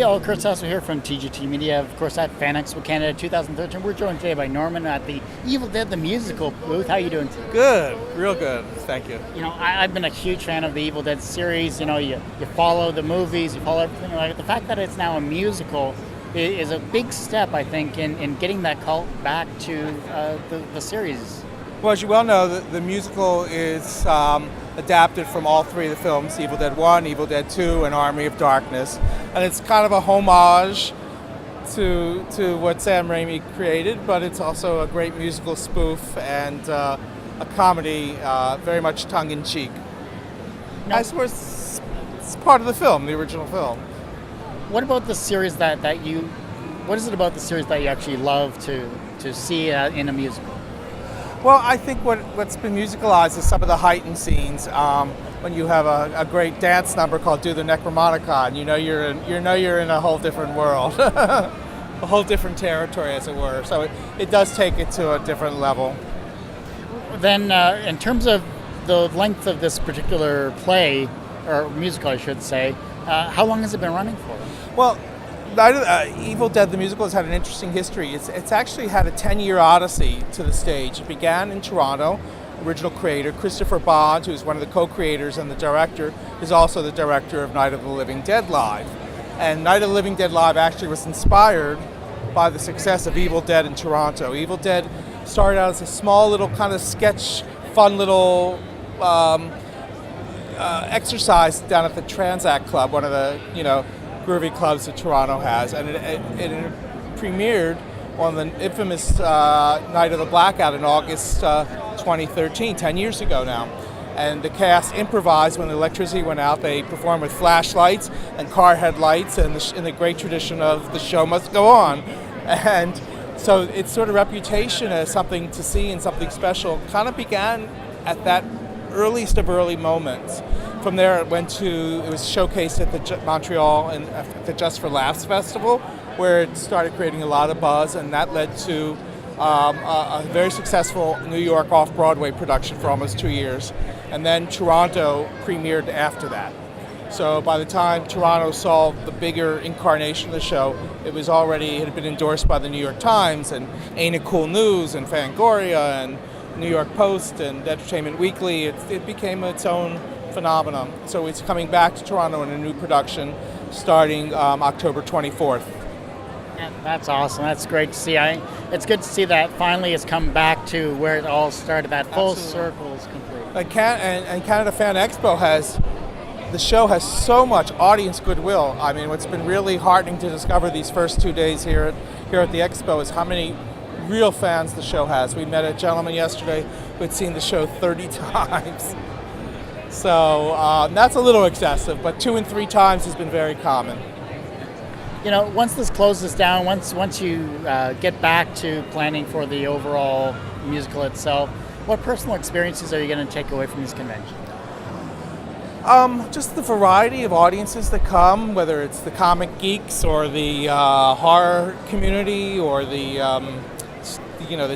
Hey, all, Chris Hassel here from TGT Media, of course, at Fan Expo Canada 2013. We're joined today by Norman at the Evil Dead the Musical booth. How you doing today? Good, real good. Thank you. You know, I've been a huge fan of the Evil Dead series. You know, you follow the movies, you follow everything. Like the fact that it's now a musical is a big step, I think, in getting that cult back to the series. Well, as you well know, the musical is adapted from all three of the films, Evil Dead 1, Evil Dead 2, and Army of Darkness. And it's kind of a homage to what Sam Raimi created, but it's also a great musical spoof and a comedy, very much tongue-in-cheek. Now, I suppose it's part of the film, the original film. what about the series what is it about the series that you actually love to see in a musical? Well, I think what's been musicalized is some of the heightened scenes. When you have a great dance number called "Do the Necromonicon," you know you're in a whole different world, a whole different territory, as it were. So it does take it to a different level. Then, in terms of the length of this particular play, or musical, I should say, how long has it been running for? Well, Evil Dead the Musical has had an interesting history. It's actually had a 10-year odyssey to the stage. It began in Toronto. Original creator Christopher Bond, who's one of the co-creators and the director, is also the director of Night of the Living Dead Live. And Night of the Living Dead Live actually was inspired by the success of Evil Dead in Toronto. Evil Dead started out as a small little kind of sketch, fun little exercise down at the Transact Club, one of the groovy clubs that Toronto has, and it premiered on the infamous Night of the Blackout in August 2013, 10 years ago now. And the cast improvised when the electricity went out. They performed with flashlights and car headlights, and in the great tradition of the show must go on. And so its sort of reputation as something to see and something special kind of began at that earliest of early moments. From there, it was showcased at the Montreal and at the Just for Laughs Festival, where it started creating a lot of buzz, and that led to a very successful New York off-Broadway production for almost 2 years. And then Toronto premiered after that. So by the time Toronto saw the bigger incarnation of the show, it had been endorsed by the New York Times and Ain't It Cool News and Fangoria and New York Post and Entertainment Weekly. It became its own phenomenon. So it's coming back to Toronto in a new production starting October 24th. Yeah, that's awesome. That's great to see. It's good to see that finally it's come back to where it all started. That full circle is complete. And Canada Fan Expo the show has so much audience goodwill. I mean, what's been really heartening to discover these first 2 days here at the Expo is how many real fans the show has. We met a gentleman yesterday who had seen the show 30 times. So that's a little excessive, but 2 and 3 times has been very common. You know, once this closes down, once you get back to planning for the overall musical itself, what personal experiences are you going to take away from this convention? Just the variety of audiences that come, whether it's the comic geeks or the horror community or the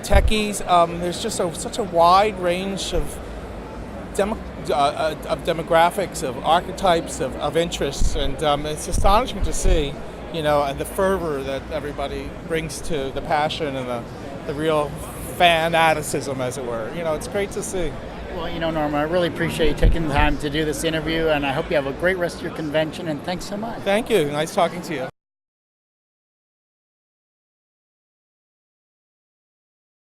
techies. There's just such a wide range of demographics, of archetypes, of interests, and it's astonishing to see, and the fervor that everybody brings to the passion and the real fanaticism, as it were. It's great to see. Well, Norma, I really appreciate you taking the time to do this interview, and I hope you have a great rest of your convention, and thanks so much. Thank you. Nice talking to you.